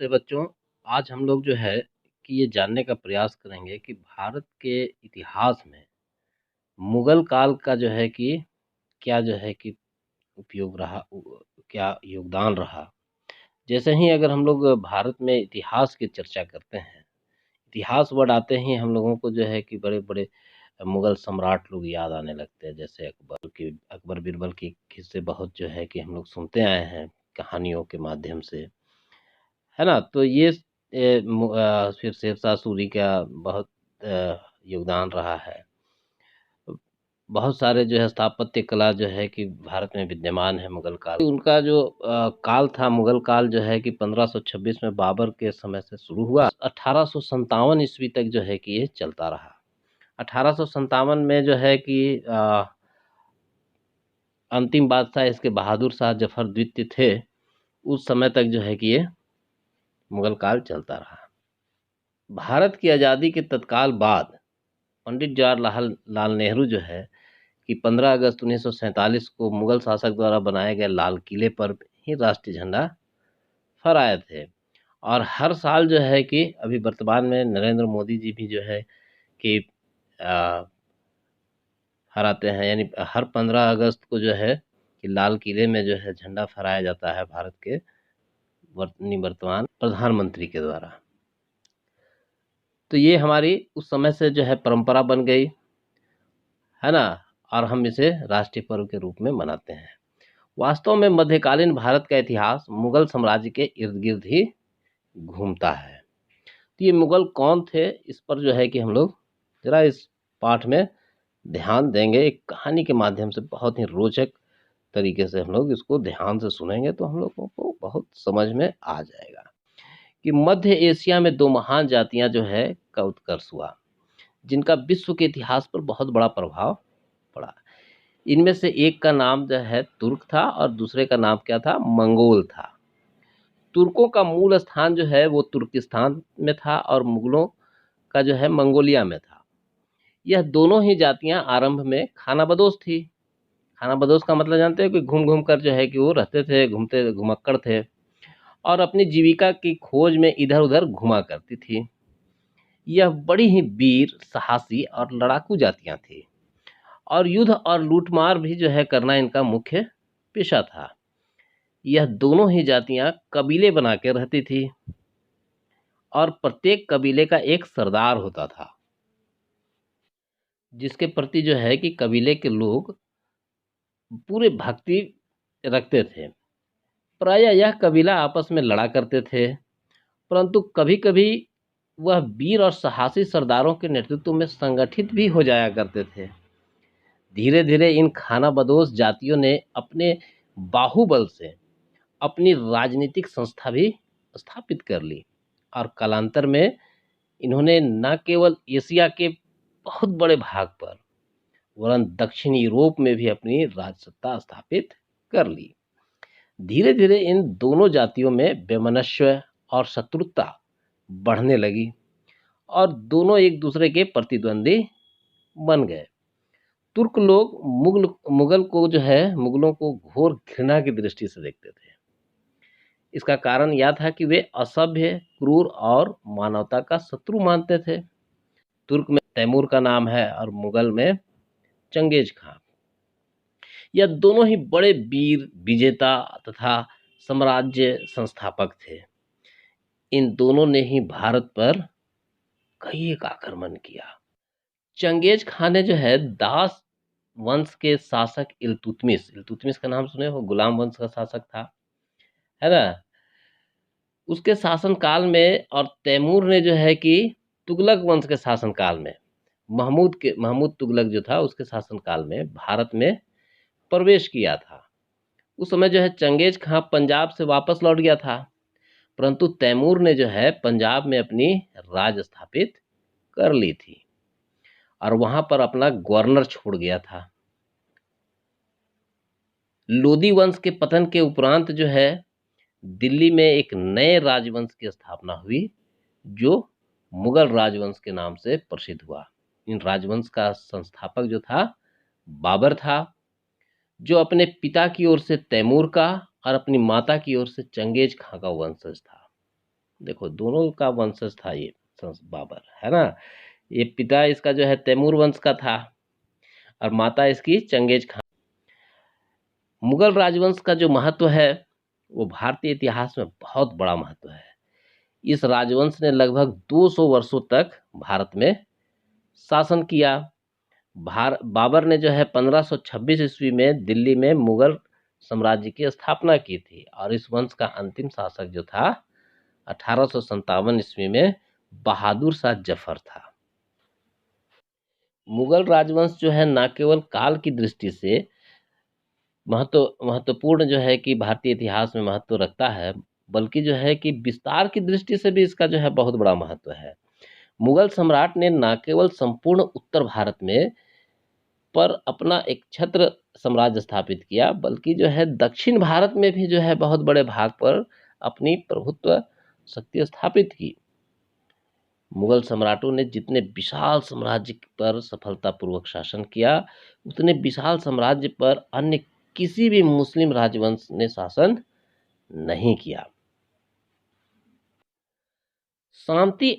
नमस्ते बच्चों। आज हम लोग जो है कि ये जानने का प्रयास करेंगे कि भारत के इतिहास में मुगल काल का जो है कि क्या जो है कि उपयोग रहा, क्या योगदान रहा। जैसे ही अगर हम लोग भारत में इतिहास की चर्चा करते हैं, इतिहास वर्ड आते ही हम लोगों को जो है कि बड़े बड़े मुगल सम्राट लोग याद आने लगते हैं। जैसे अकबर बीरबल की किस्से बहुत जो है कि हम लोग सुनते आए हैं कहानियों के माध्यम से, है ना। तो ये फिर शेरशाह सूरी का बहुत योगदान रहा है। बहुत सारे जो है स्थापत्य कला जो है कि भारत में विद्यमान है मुगल काल। उनका जो काल था, मुगल काल जो है कि 1526 में बाबर के समय से शुरू हुआ, 1857 ईस्वी तक जो है कि ये चलता रहा। 1857 में जो है कि अंतिम बादशाह इसके बहादुर शाह जफर द्वितीय थे। उस समय तक जो है कि ये मुगल काल चलता रहा। भारत की आज़ादी के तत्काल बाद पंडित जवाहरलाल लाल नेहरू जो है कि 15 अगस्त 1947 को मुगल शासक द्वारा बनाए गए लाल किले पर ही राष्ट्रीय झंडा फहराए थे। और हर साल जो है कि अभी वर्तमान में नरेंद्र मोदी जी भी जो है कि फहराते हैं, यानी हर 15 अगस्त को जो है कि लाल किले में जो है झंडा फहराया जाता है भारत के वर्तमान प्रधानमंत्री के द्वारा। तो ये हमारी उस समय से जो है परंपरा बन गई, है ना, और हम इसे राष्ट्रीय पर्व के रूप में मनाते हैं। वास्तव में मध्यकालीन भारत का इतिहास मुगल साम्राज्य के इर्द गिर्द ही घूमता है। तो ये मुगल कौन थे, इस पर जो है कि हम लोग जरा इस पाठ में ध्यान देंगे। एक कहानी के माध्यम से बहुत ही रोचक तरीके से हम लोग इसको ध्यान से सुनेंगे तो हम लोगों को बहुत समझ में आ जाएगा कि मध्य एशिया में दो महान जातियां जो है का उत्कर्ष हुआ, जिनका विश्व के इतिहास पर बहुत बड़ा प्रभाव पड़ा। इनमें से एक का नाम जो है तुर्क था और दूसरे का नाम क्या था, मंगोल था। तुर्कों का मूल स्थान जो है वो तुर्किस्तान में था और मुगलों का जो है मंगोलिया में था। यह दोनों ही जातियां आरंभ में खानाबदोश थी। खानाबदोश का मतलब जानते हैं कि घूम घूम कर जो है कि वो रहते थे, घूमते घुमक्कड़ थे और अपनी जीविका की खोज में इधर उधर घुमा करती थी। यह बड़ी ही वीर, साहसी और लड़ाकू जातियां थी और युद्ध और लूटमार भी जो है करना इनका मुख्य पेशा था। यह दोनों ही जातियां कबीले बना के रहती थी और प्रत्येक कबीले का एक सरदार होता था, जिसके प्रति जो है कि कबीले के लोग पूरे भक्ति रखते थे। प्रायः यह कबीला आपस में लड़ा करते थे, परंतु कभी कभी वह वीर और साहसी सरदारों के नेतृत्व में संगठित भी हो जाया करते थे। धीरे धीरे इन खानाबदोश जातियों ने अपने बाहुबल से अपनी राजनीतिक संस्था भी स्थापित कर ली और कालांतर में इन्होंने न केवल एशिया के बहुत बड़े भाग पर वरन दक्षिण यूरोप में भी अपनी राजसत्ता स्थापित कर ली। धीरे धीरे इन दोनों जातियों में वैमनस्य और शत्रुता बढ़ने लगी और दोनों एक दूसरे के प्रतिद्वंदी बन गए। तुर्क लोग मुगलों को घोर घृणा की दृष्टि से देखते थे। इसका कारण यह था कि वे असभ्य, क्रूर और मानवता का शत्रु मानते थे। तुर्क में तैमूर का नाम है और मुगल में चंगेज खान। यह दोनों ही बड़े वीर, विजेता तथा साम्राज्य संस्थापक थे। इन दोनों ने ही भारत पर कई एक आक्रमण किया। चंगेज खान ने जो है दास वंश के शासक इल्तुतमिश का नाम सुने हो, गुलाम वंश का शासक था, है ना। उसके शासन काल में और तैमूर ने जो है कि तुगलक वंश के शासन काल में महमूद तुगलक जो था उसके शासन काल में भारत में प्रवेश किया था। उस समय जो है चंगेज खां पंजाब से वापस लौट गया था, परंतु तैमूर ने जो है पंजाब में अपनी राज स्थापित कर ली थी और वहां पर अपना गवर्नर छोड़ गया था। लोदी वंश के पतन के उपरांत जो है दिल्ली में एक नए राजवंश की स्थापना हुई जो मुगल राजवंश के नाम से प्रसिद्ध हुआ। इन राजवंश का संस्थापक जो था बाबर था, जो अपने पिता की ओर से तैमूर का और अपनी माता की ओर से चंगेज खां का वंशज था। देखो दोनों का वंशज था ये बाबर, है ना। ये पिता इसका जो है तैमूर वंश का था और माता इसकी चंगेज खान। मुगल राजवंश का जो महत्व है वो भारतीय इतिहास में बहुत बड़ा महत्व है। इस राजवंश ने लगभग 200 वर्षों तक भारत में शासन किया। बाबर ने जो है 1526 ईस्वी में दिल्ली में मुगल साम्राज्य की स्थापना की थी और इस वंश का अंतिम शासक जो था 1857 ईस्वी में बहादुर शाह जफर था। मुगल राजवंश जो है न केवल काल की दृष्टि से महत्वपूर्ण जो है कि भारतीय इतिहास में महत्व रखता है, बल्कि जो है कि विस्तार की दृष्टि से भी इसका जो है बहुत बड़ा महत्व है। मुगल सम्राट ने न केवल संपूर्ण उत्तर भारत में पर अपना एक छत्र साम्राज्य स्थापित किया, बल्कि जो है दक्षिण भारत में भी जो है बहुत बड़े भाग पर अपनी प्रभुत्व शक्ति स्थापित की। मुगल सम्राटों ने जितने विशाल साम्राज्य पर सफलतापूर्वक शासन किया, उतने विशाल साम्राज्य पर अन्य किसी भी मुस्लिम राजवंश ने शासन नहीं किया। शांति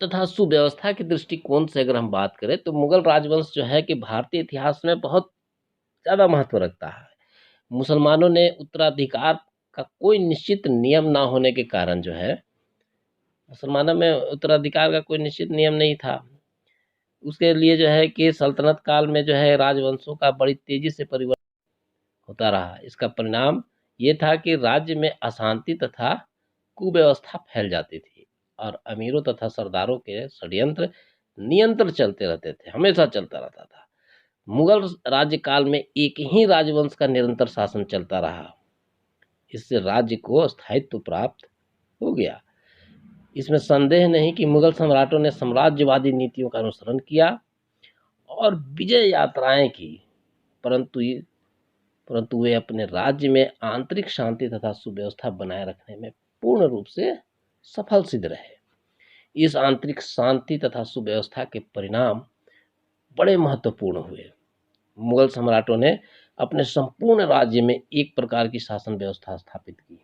तथा सुव्यवस्था के दृष्टिकोण से अगर हम बात करें तो मुगल राजवंश जो है कि भारतीय इतिहास में बहुत ज्यादा महत्व रखता है। मुसलमानों ने उत्तराधिकार का कोई निश्चित नियम ना होने के कारण जो है, मुसलमानों में उत्तराधिकार का कोई निश्चित नियम नहीं था। उसके लिए जो है कि सल्तनत काल में जो है राजवंशों का बड़ी तेजी से परिवर्तन होता रहा। इसका परिणाम ये था कि राज्य में अशांति तथा कुव्यवस्था फैल जाती थी और अमीरों तथा सरदारों के षड्यंत्र नियंत्रण चलते रहते थे, हमेशा चलता रहता था। मुगल राज्यकाल में एक ही राजवंश का निरंतर शासन चलता रहा। इससे राज्य को स्थायित्व प्राप्त हो गया। इसमें संदेह नहीं कि मुगल सम्राटों ने साम्राज्यवादी नीतियों का अनुसरण किया और विजय यात्राएं की, परंतु वे अपने राज्य में आंतरिक शांति तथा सुव्यवस्था बनाए रखने में पूर्ण रूप से सफल सिद्ध रहे। इस आंतरिक शांति तथा सुव्यवस्था के परिणाम बड़े महत्वपूर्ण हुए। मुगल सम्राटों ने अपने संपूर्ण राज्य में एक प्रकार की शासन व्यवस्था स्थापित की,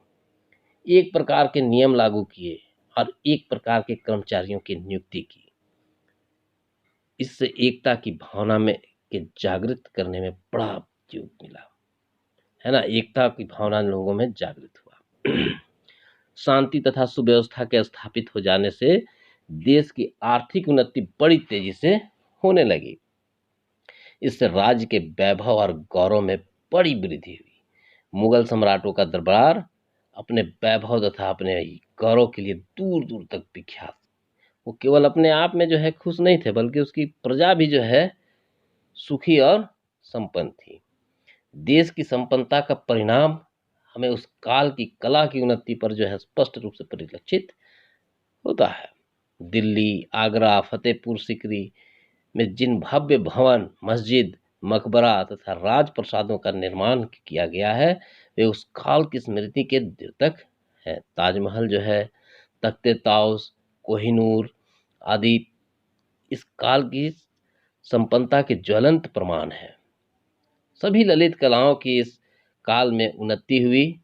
एक प्रकार के नियम लागू किए और एक प्रकार के कर्मचारियों की नियुक्ति की। इससे एकता की भावना में के जागृत करने में बड़ा योग मिला, है ना। एकता की भावना लोगों में जागृत हुआ। शांति तथा सुव्यवस्था के स्थापित हो जाने से देश की आर्थिक उन्नति बड़ी तेजी से होने लगी। इससे राज्य के वैभव और गौरव में बड़ी वृद्धि हुई। मुगल सम्राटों का दरबार अपने वैभव तथा अपने गौरव के लिए दूर दूर तक विख्यात। वो केवल अपने आप में जो है खुश नहीं थे, बल्कि उसकी प्रजा भी जो है सुखी और संपन्न थी। देश की संपन्नता का परिणाम हमें उस काल की कला की उन्नति पर जो है स्पष्ट रूप से परिलक्षित होता है। दिल्ली, आगरा, फतेहपुर सीकरी में जिन भव्य भवन, मस्जिद, मकबरा तथा राजप्रसादों का निर्माण किया गया है, वे उस काल की स्मृति के द्योतक है। ताजमहल जो है, तख्ते ताउस, कोहिनूर आदि इस काल की संपन्नता के ज्वलंत प्रमाण है। सभी ललित कलाओं की इस काल में उन्नति हुई।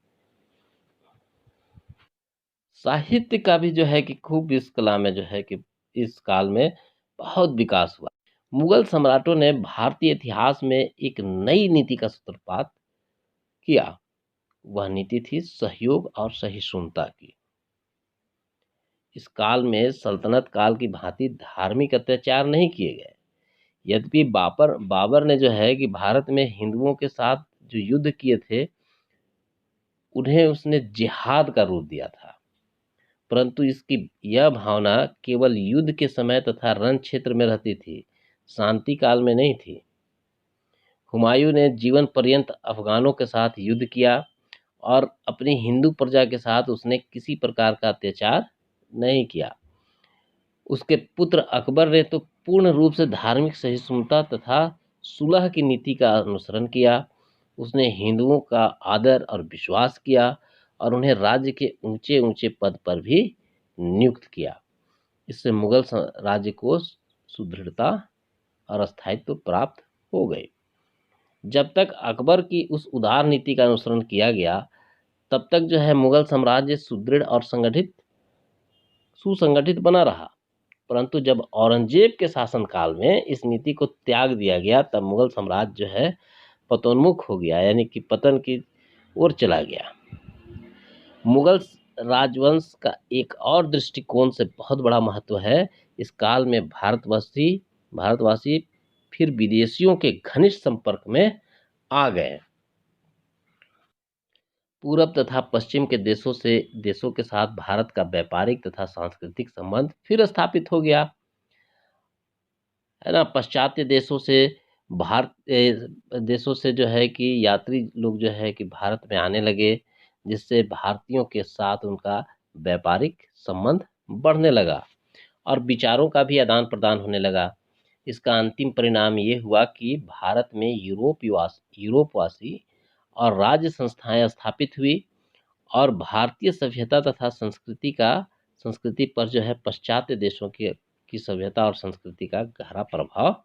साहित्य का भी जो है कि खूब इस कला में जो है कि इस काल में बहुत विकास हुआ। मुगल सम्राटों ने भारतीय इतिहास में एक नई नीति का सूत्रपात किया। वह नीति थी सहयोग और सहिष्णुता की। इस काल में सल्तनत काल की भांति धार्मिक अत्याचार नहीं किए गए। यद्यपि बाबर ने जो है कि भारत में हिंदुओं के साथ जो युद्ध किए थे, उन्हें उसने जिहाद का रूप दिया था, परंतु इसकी यह भावना केवल युद्ध के समय तथा रण क्षेत्र में रहती थी, शांति काल में नहीं थी। हुमायूं ने जीवन पर्यंत अफगानों के साथ युद्ध किया और अपनी हिंदू प्रजा के साथ उसने किसी प्रकार का अत्याचार नहीं किया। उसके पुत्र अकबर ने तो पूर्ण रूप से धार्मिक सहिष्णुता तथा सुलह की नीति का अनुसरण किया। उसने हिंदुओं का आदर और विश्वास किया और उन्हें राज्य के ऊंचे ऊंचे पद पर भी नियुक्त किया। इससे मुगल राज्य को सुदृढ़ता और स्थायित्व प्राप्त हो गए। जब तक अकबर की उस उदार नीति का अनुसरण किया गया, तब तक जो है मुगल साम्राज्य सुदृढ़ और संगठित सुसंगठित बना रहा। परंतु जब औरंगजेब के शासनकाल में इस नीति को त्याग दिया गया, तब मुगल साम्राज्य जो है पतोन्मुख हो गया, यानी कि पतन की ओर चला गया। मुगल राजवंश का एक और दृष्टिकोण से बहुत बड़ा महत्व है। इस काल में भारतवासी फिर विदेशियों के घनिष्ठ संपर्क में आ गए। पूरब तथा पश्चिम के देशों के साथ भारत का व्यापारिक तथा सांस्कृतिक संबंध फिर स्थापित हो गया, है ना। पाश्चात्य देशों से जो है कि यात्री लोग जो है कि भारत में आने लगे, जिससे भारतीयों के साथ उनका व्यापारिक संबंध बढ़ने लगा और विचारों का भी आदान प्रदान होने लगा। इसका अंतिम परिणाम ये हुआ कि भारत में यूरोपवासी और राज्य संस्थाएं स्थापित हुई और भारतीय सभ्यता तथा संस्कृति पर जो है पाश्चात्य देशों की सभ्यता और संस्कृति का गहरा प्रभाव